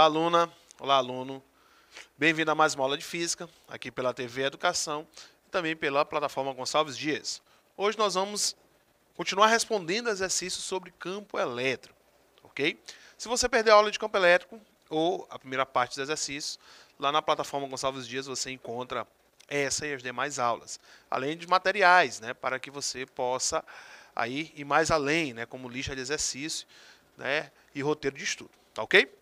aluna, olá aluno, bem-vindo a mais uma aula de Física, aqui pela TV Educação e também pela plataforma Gonçalves Dias. Hoje nós vamos continuar respondendo exercícios sobre campo elétrico, ok? Se você perdeu a aula de campo elétrico ou a primeira parte dos exercícios, lá na plataforma Gonçalves Dias você encontra essa e as demais aulas, além de materiais, né, para que você possa aí ir mais além, né, como lista de exercício, né, e roteiro de estudo, tá ok?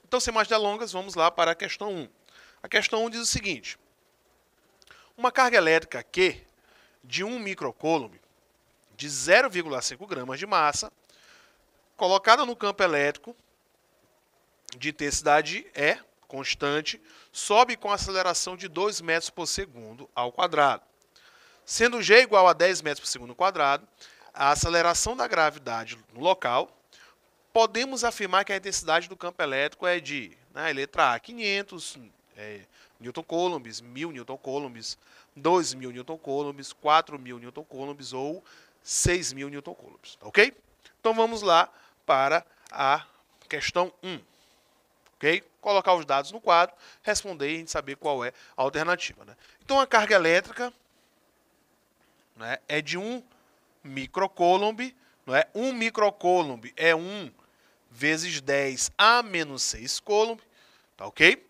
Então, sem mais delongas, vamos lá para a questão 1. A questão 1 diz o seguinte: uma carga elétrica Q de 1 microcoulomb de 0,5 gramas de massa, colocada no campo elétrico de intensidade E, constante, sobe com aceleração de 2 metros por segundo ao quadrado. Sendo G igual a 10 metros por segundo ao quadrado, a aceleração da gravidade no local, podemos afirmar que a intensidade do campo elétrico é de, letra A, 500 newton-coulombs, 1000 newton-coulombs, 2000 newton-coulombs, 4000 newton-coulombs ou 6000 newton-coulombs, ok? Então vamos lá para a questão 1, ok? Colocar os dados no quadro, responder e a gente saber qual é a alternativa, né? Então a carga elétrica, né, é de 1 microcoulomb, não é? 1 microcoulomb é 1 vezes 10 a menos 6 coulomb, tá ok?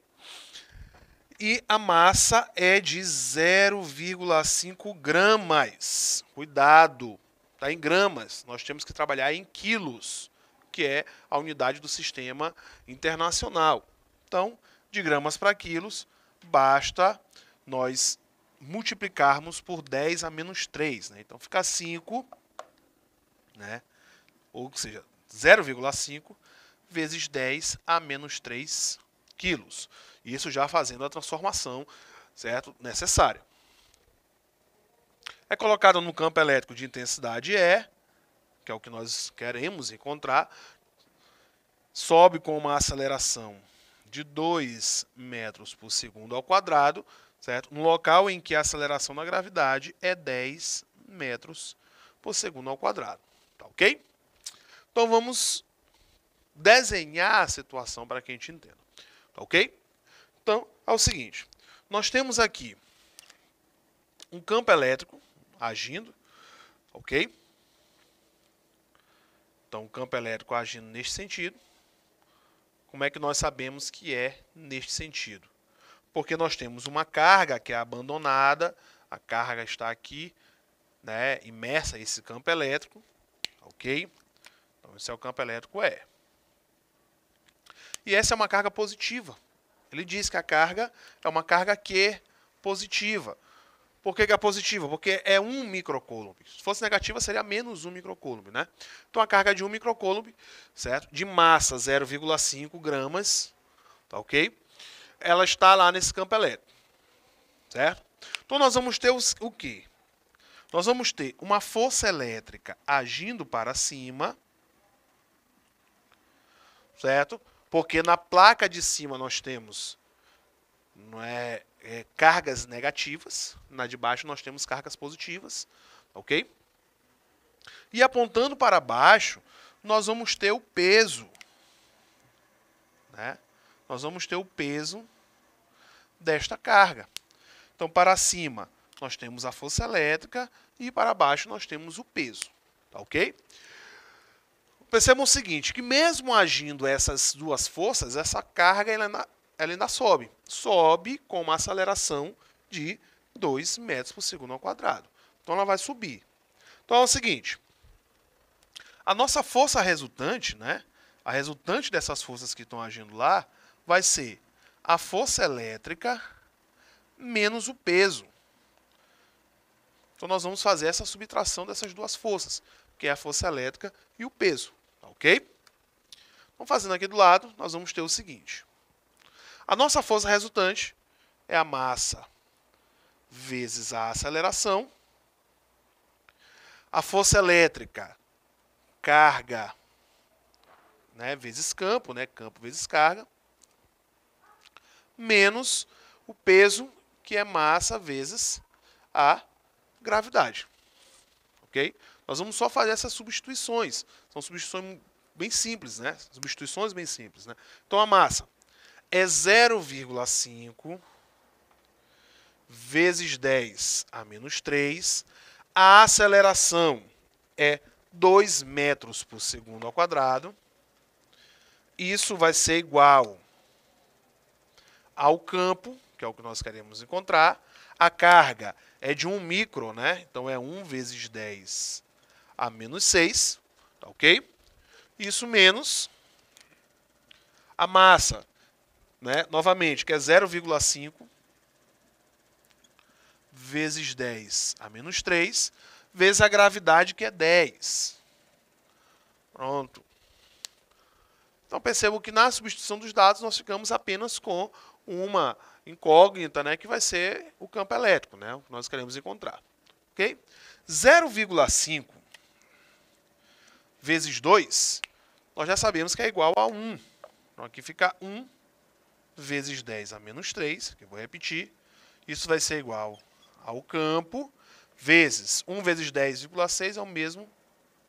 E a massa é de 0,5 gramas. Cuidado, tá em gramas. Nós temos que trabalhar em quilos, que é a unidade do sistema internacional. Então, de gramas para quilos, basta nós multiplicarmos por 10 a menos 3. Né? Então, fica 5, né? Ou seja, 0,5 vezes 10 a menos 3 quilos. Isso já fazendo a transformação, certo, necessária. É colocado no campo elétrico de intensidade E, que é o que nós queremos encontrar, sobe com uma aceleração de 2 metros por segundo ao quadrado, certo? No local em que a aceleração da gravidade é 10 metros por segundo ao quadrado, tá ok? Então vamos desenhar a situação para que a gente entenda, tá ok? Então é o seguinte, nós temos aqui um campo elétrico agindo, ok? Então o campo elétrico agindo neste sentido. Como é que nós sabemos que é neste sentido? Porque nós temos uma carga que é abandonada, a carga está aqui, né, imersa nesse campo elétrico, ok? Então, esse é o campo elétrico E. E essa é uma carga positiva. Ele diz que a carga é uma carga Q positiva. Por que é positiva? Porque é 1 microcoulomb. Se fosse negativa, seria menos 1 microcoulomb, né? Então, a carga de 1 microcoulomb, certo? De massa 0,5 gramas, tá ok? Ela está lá nesse campo elétrico, certo? Então, nós vamos ter o quê? Nós vamos ter uma força elétrica agindo para cima, certo? Porque na placa de cima nós temos cargas negativas, na de baixo nós temos cargas positivas, ok? E apontando para baixo, nós vamos ter o peso, né? Nós vamos ter o peso desta carga. Então, para cima, nós temos a força elétrica e para baixo nós temos o peso, tá ok? Percebam o seguinte, que mesmo agindo essas duas forças, essa carga ela ainda sobe. Sobe com uma aceleração de 2 metros por segundo ao quadrado. Então ela vai subir. Então é o seguinte, a nossa força resultante, né, a resultante dessas forças que estão agindo lá, vai ser a força elétrica menos o peso. Então nós vamos fazer essa subtração dessas duas forças, que é a força elétrica e o peso. Ok? Então, fazendo aqui do lado, nós vamos ter o seguinte. A nossa força resultante é a massa vezes a aceleração. A força elétrica, carga, né, vezes campo, né, campo vezes carga, menos o peso, que é massa vezes a gravidade. Ok? Nós vamos só fazer essas substituições. São substituições bem simples, né? Substituições bem simples, né? Então, a massa. é 0,5 vezes 10 a menos 3. A aceleração é 2 metros por segundo ao quadrado. Isso vai ser igual ao campo, que é o que nós queremos encontrar. A carga é de 1 micro, né? Então é 1 vezes 10 a menos 6, tá ok? Isso menos a massa, né? Novamente, que é 0,5 vezes 10 a menos 3, vezes a gravidade, que é 10. Pronto. Então, percebo que na substituição dos dados nós ficamos apenas com uma incógnita, né, que vai ser o campo elétrico, né, o que nós queremos encontrar. Ok? 0,5 vezes 2, nós já sabemos que é igual a 1. Então, aqui fica 1 vezes 10 a menos 3, que eu vou repetir. Isso vai ser igual ao campo, vezes 1 vezes 10,6 é o mesmo,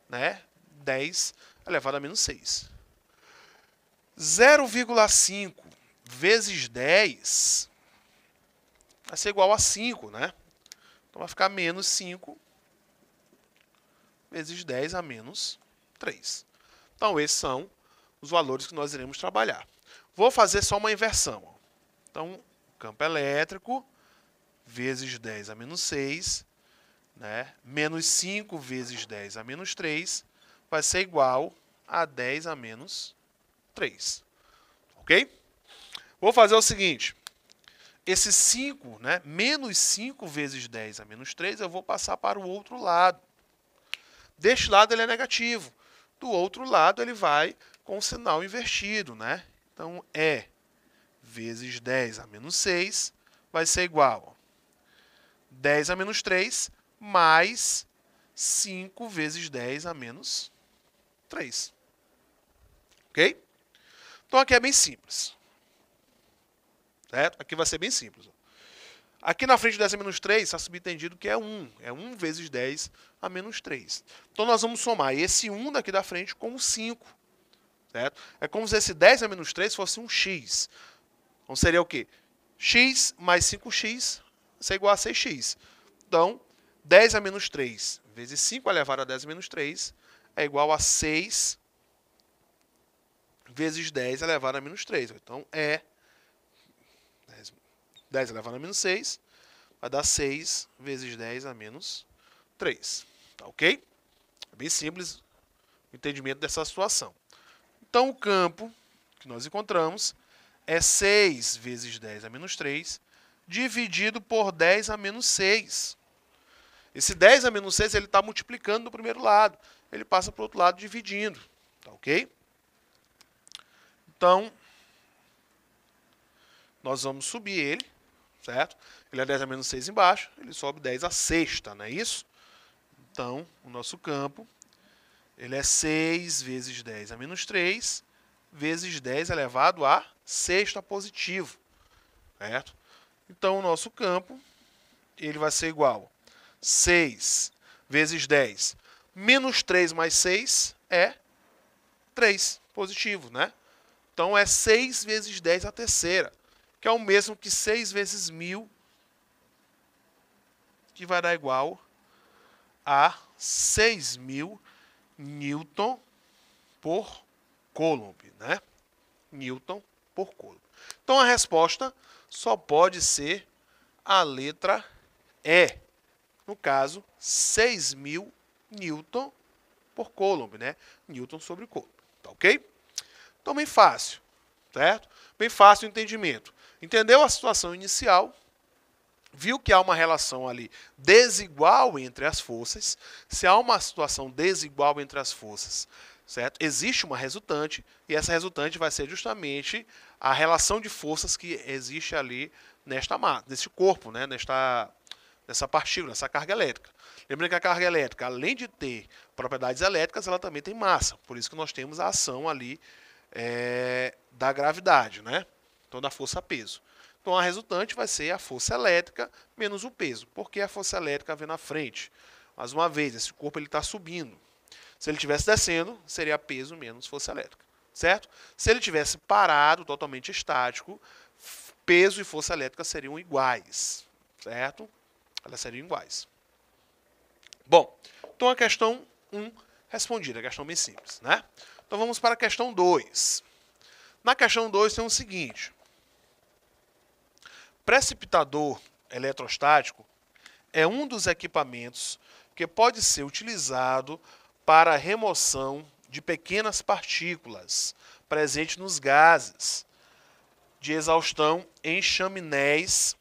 né, 10 elevado a menos 6. 0,5 vezes 10 vai ser igual a 5, né? Então vai ficar menos 5 vezes 10 a menos 3. Então esses são os valores que nós iremos trabalhar. Vou fazer só uma inversão. Então, campo elétrico vezes 10 a menos 6, né? Menos 5 vezes 10 a menos 3 vai ser igual a 10 a menos 3. Ok? Vou fazer o seguinte. Esse 5, né, menos 5 vezes 10 a menos 3, eu vou passar para o outro lado. Deste lado ele é negativo. Do outro lado ele vai com o sinal invertido, né? Então, E vezes 10 a menos 6 vai ser igual a 10 a menos 3 mais 5 vezes 10 a menos 3. Ok? Então, aqui é bem simples. Certo? Aqui vai ser bem simples. Aqui na frente de 10 a menos 3 está subentendido que é 1. É 1 vezes 10 a menos 3. Então, nós vamos somar esse 1 daqui da frente com o 5. Certo? É como se esse 10 a menos 3 fosse um x. Então, seria o quê? X mais 5x isso é igual a 6x. Então, 10 a menos 3 vezes 5 elevado a 10 a menos 3 é igual a 6 vezes 10 elevado a menos 3. Então, é 10 elevado a menos 6 vai dar 6 vezes 10 a menos 3. Tá ok? É bem simples o entendimento dessa situação. Então, o campo que nós encontramos é 6 vezes 10 a menos 3 dividido por 10 a menos 6. Esse 10 a menos 6 ele está multiplicando no primeiro lado. Ele passa para o outro lado dividindo. Tá ok? Então, nós vamos subir ele, certo? Ele é 10 a menos 6 embaixo, ele sobe 10 a sexta, não é isso? Então, o nosso campo, ele é 6 vezes 10 a menos 3, vezes 10 elevado a sexta positivo, certo? Então, o nosso campo, ele vai ser igual a 6 vezes 10 menos 3 mais 6 é 3 positivo, né? Então, é 6 vezes 10 a terceira, que é o mesmo que 6 vezes 1000, que vai dar igual a 6.000 Newton por Coulomb, né? Newton por Coulomb. Então, a resposta só pode ser a letra E. No caso, 6.000 Newton por Coulomb, né? Newton sobre Coulomb, tá ok? Então, bem fácil, certo? Bem fácil o entendimento. Entendeu a situação inicial, viu que há uma relação ali desigual entre as forças. Se há uma situação desigual entre as forças, certo? Existe uma resultante, e essa resultante vai ser justamente a relação de forças que existe ali neste corpo, né? Nessa partícula, nessa carga elétrica. Lembrando que a carga elétrica, além de ter propriedades elétricas, ela também tem massa. Por isso que nós temos a ação ali da gravidade, né? Então, da força-peso. Então, a resultante vai ser a força elétrica menos o peso. Por que a força elétrica vem na frente? Mais uma vez, esse corpo está subindo. Se ele estivesse descendo, seria peso menos força elétrica. certo? Se ele tivesse parado, totalmente estático, peso e força elétrica seriam iguais, certo? Elas seriam iguais. Bom, então a questão 1 respondida, a questão bem simples, né? Então vamos para a questão 2. Na questão 2 tem o seguinte: precipitador eletrostático é um dos equipamentos que pode ser utilizado para a remoção de pequenas partículas presentes nos gases de exaustão em chaminés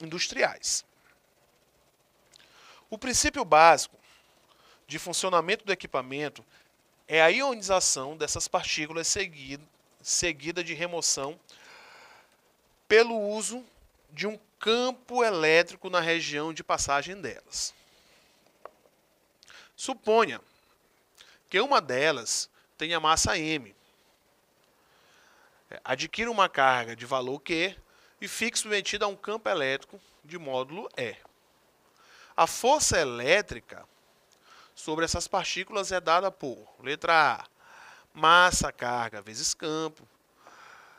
industriais. O princípio básico de funcionamento do equipamento é a ionização dessas partículas seguida de remoção pelo uso de um campo elétrico na região de passagem delas. Suponha que uma delas tenha massa m, adquira uma carga de valor Q e fique submetida a um campo elétrico de módulo E. A força elétrica sobre essas partículas é dada por, letra A, massa, carga vezes campo.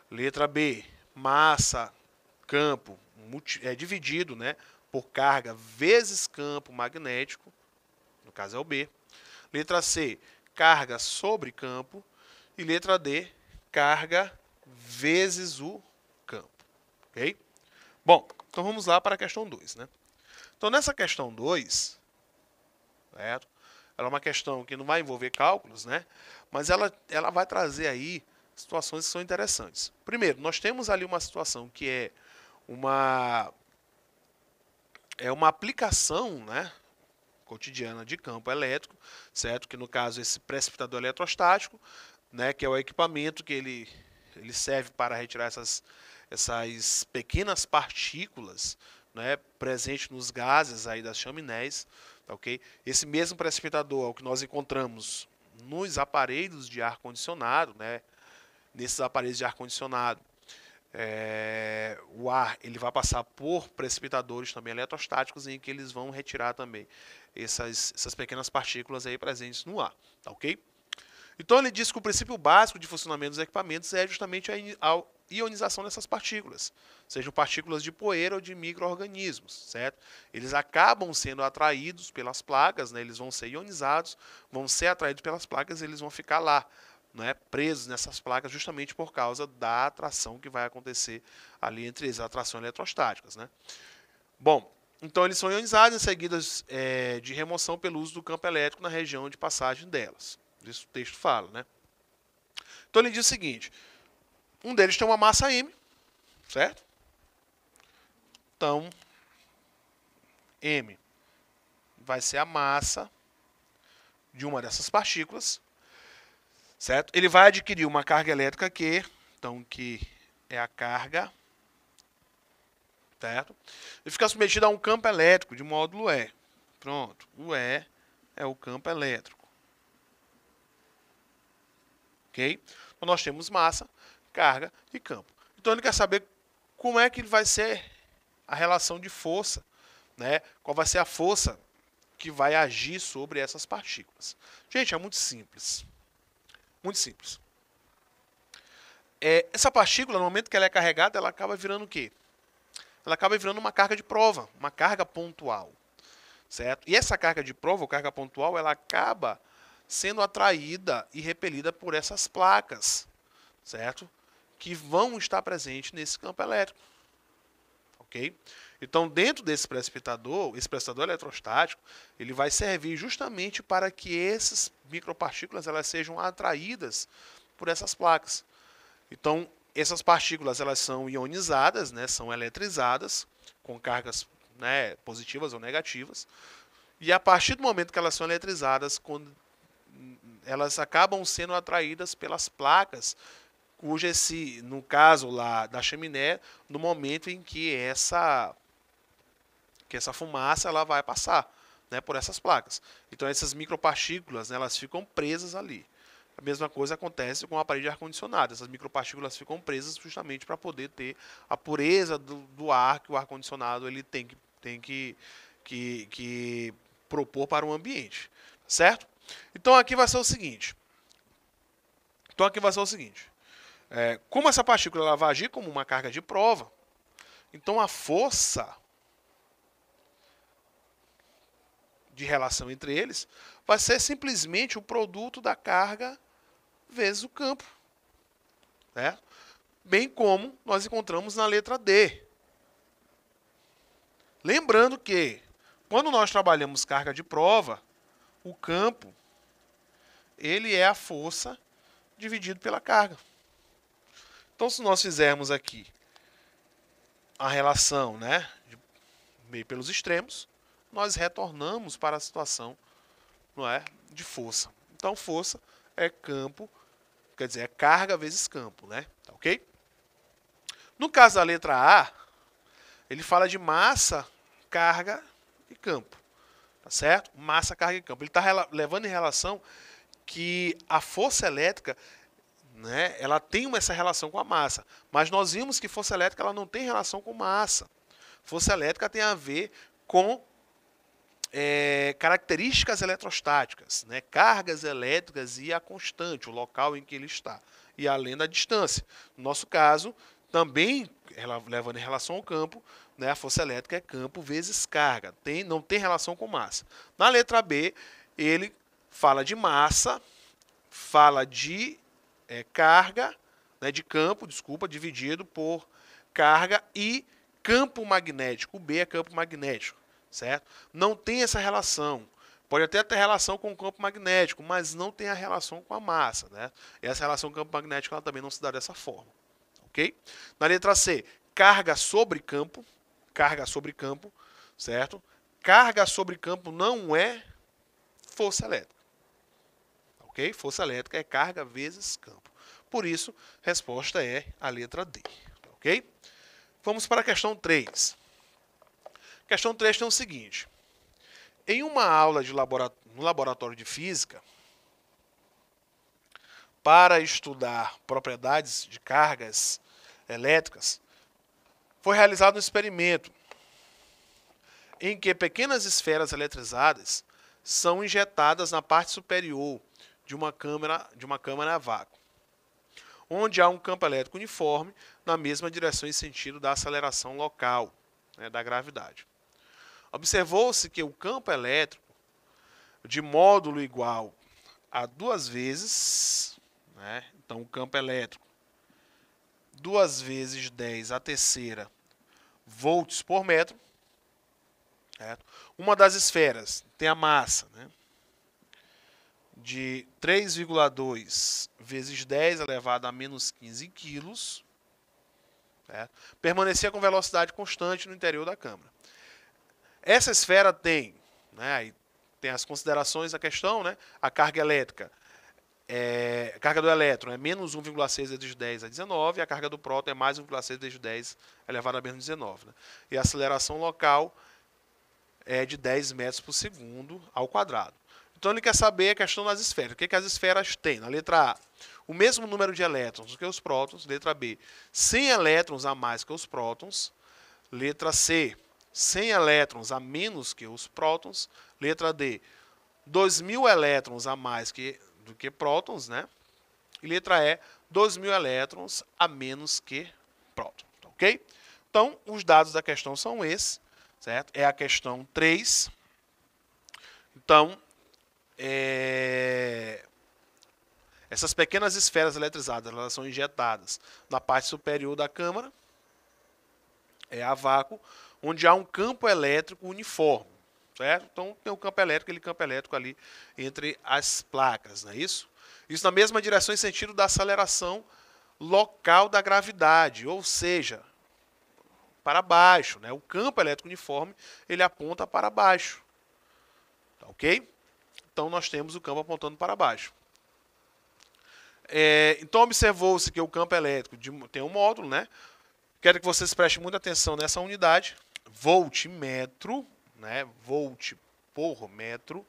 Letra B, massa, campo, dividido, né, por carga vezes campo magnético, no caso é o B. Letra C, carga sobre campo. E letra D, carga vezes o campo. Ok? Bom, então vamos lá para a questão 2. Né? Então, nessa questão 2, certo? Ela é uma questão que não vai envolver cálculos, né? Mas ela vai trazer aí situações que são interessantes. Primeiro, nós temos ali uma situação que é uma aplicação, né, cotidiana de campo elétrico, certo? Que no caso esse precipitador eletrostático, né, que é o equipamento que ele serve para retirar essas pequenas partículas, né, presentes nos gases aí das chaminés, ok? Esse mesmo precipitador é o que nós encontramos nos aparelhos de ar condicionado, né? Nesses aparelhos de ar condicionado, o ar ele vai passar por precipitadores também eletrostáticos em que eles vão retirar também essas pequenas partículas aí presentes no ar, tá ok? Então ele diz que o princípio básico de funcionamento dos equipamentos é justamente a ionização dessas partículas, sejam partículas de poeira ou de micro-organismos, certo? Eles acabam sendo atraídos pelas placas, né? Eles vão ser ionizados, vão ser atraídos pelas placas e eles vão ficar lá, né, presos nessas placas justamente por causa da atração que vai acontecer ali entre eles, atrações eletrostáticas, né? Bom, então eles são ionizados em seguidas de remoção pelo uso do campo elétrico na região de passagem delas. Isso o texto fala, né? Então ele diz o seguinte: um deles tem uma massa m, certo? Então, m vai ser a massa de uma dessas partículas, certo? Ele vai adquirir uma carga elétrica Q, então que é a carga, certo? E fica submetido a um campo elétrico de módulo E. Pronto, o E é o campo elétrico. Ok? Então nós temos massa, carga e campo. Então ele quer saber como é que ele vai ser a relação de força, né? Qual vai ser a força que vai agir sobre essas partículas. Gente, é muito simples. Muito simples. Essa partícula, no momento que ela é carregada, ela acaba virando o quê? Ela acaba virando uma carga de prova, uma carga pontual, certo? E essa carga de prova, ou carga pontual, ela acaba sendo atraída e repelida por essas placas, certo? Que vão estar presentes nesse campo elétrico, ok? Então, dentro desse precipitador, esse precipitador eletrostático, ele vai servir justamente para que essas micropartículas elas sejam atraídas por essas placas. Então, essas partículas elas são ionizadas, né, são eletrizadas, com cargas, né, positivas ou negativas, e a partir do momento que elas são eletrizadas, quando elas acabam sendo atraídas pelas placas, cuja no caso lá da chaminé, no momento em que essa fumaça ela vai passar, né, por essas placas. Então essas micropartículas, né, elas ficam presas ali. A mesma coisa acontece com o aparelho de ar-condicionado. Essas micropartículas ficam presas justamente para poder ter a pureza do ar que o ar-condicionado ele tem que propor para o ambiente. Certo? Então aqui vai ser o seguinte. Então aqui vai ser o seguinte. Como essa partícula ela vai agir como uma carga de prova, então a força de relação entre eles vai ser simplesmente o produto da carga vezes o campo. Certo? Bem como nós encontramos na letra D. Lembrando que, quando nós trabalhamos carga de prova, o campo ele é a força dividido pela carga. Então, se nós fizermos aqui a relação, né, meio pelos extremos, nós retornamos para a situação, não é, de força. Então, força é campo, quer dizer, é carga vezes campo, né? Tá ok? No caso da letra A, ele fala de massa, carga e campo. Tá certo? Massa, carga e campo. Ele está levando em relação que a força elétrica, né, ela tem essa relação com a massa. Mas nós vimos que força elétrica ela não tem relação com massa. Força elétrica tem a ver com características eletrostáticas, né, cargas elétricas e a constante, o local em que ele está. E além da distância. No nosso caso, também levando em relação ao campo, né, a força elétrica é campo vezes carga. Não tem relação com massa. Na letra B, ele fala de massa, fala de carga, né, de campo, desculpa, dividido por carga e campo magnético. O B é campo magnético, certo? Não tem essa relação. Pode até ter relação com o campo magnético, mas não tem a relação com a massa, né? Essa relação com o campo magnético ela também não se dá dessa forma, ok? Na letra C, carga sobre campo, certo? Carga sobre campo não é força elétrica, ok? Força elétrica é carga vezes campo. Por isso, a resposta é a letra D, ok? Vamos para a questão 3. A questão 3 tem o seguinte. Em uma aula no laboratório de física, para estudar propriedades de cargas elétricas, foi realizado um experimento em que pequenas esferas eletrizadas são injetadas na parte superior de uma câmara a vácuo, onde há um campo elétrico uniforme na mesma direção e sentido da aceleração local, né, da gravidade. Observou-se que o campo elétrico de módulo igual a 2 vezes, né, então o campo elétrico 2 vezes 10 a terceira volts por metro, certo? Uma das esferas tem a massa, né, de 3,2 vezes 10 elevado a menos 15 quilos, certo? Permanecia com velocidade constante no interior da câmara. Essa esfera tem, né, aí tem as considerações da questão, né, a carga elétrica, a carga do elétron é menos 1,6 vezes 10 a 19, e a carga do próton é mais 1,6 vezes 10 elevado a menos 19. Né? E a aceleração local é de 10 metros por segundo ao quadrado. Então ele quer saber a questão das esferas. O que as esferas têm? Na letra A, o mesmo número de elétrons que os prótons. Letra B, 100 elétrons a mais que os prótons. Letra C, 100 elétrons a menos que os prótons. Letra D, 2.000 elétrons a mais do que prótons, né? E letra E, 2.000 elétrons a menos que prótons, ok? Então, os dados da questão são esses, certo? É a questão 3. Então, essas pequenas esferas eletrizadas, elas são injetadas na parte superior da câmara, a vácuo, onde há um campo elétrico uniforme, certo? Então, tem um campo elétrico, aquele campo elétrico ali entre as placas, não é isso? Isso na mesma direção e sentido da aceleração local da gravidade, ou seja, para baixo, né? O campo elétrico uniforme, ele aponta para baixo, tá ok? Então, nós temos o campo apontando para baixo. Então, observou-se que o campo elétrico tem um módulo, né? Quero que vocês prestem muita atenção nessa unidade, voltmetro, né? Volt por metro,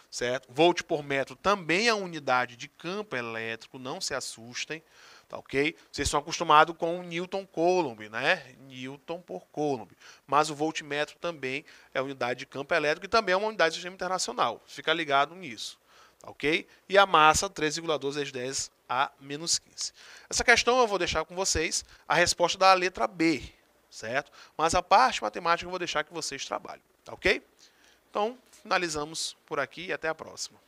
certo? Volt por metro também é a unidade de campo elétrico, não se assustem, tá ok? Vocês estão acostumados com o Newton Coulomb, né? Newton por Coulomb. Mas o voltmetro também é a unidade de campo elétrico e também é uma unidade de sistema internacional. Fica ligado nisso, ok? E a massa 3,12 vezes 10 a menos 15. Essa questão eu vou deixar com vocês a resposta da letra B, certo? Mas a parte matemática eu vou deixar que vocês trabalhem, tá ok? Então, finalizamos por aqui e até a próxima.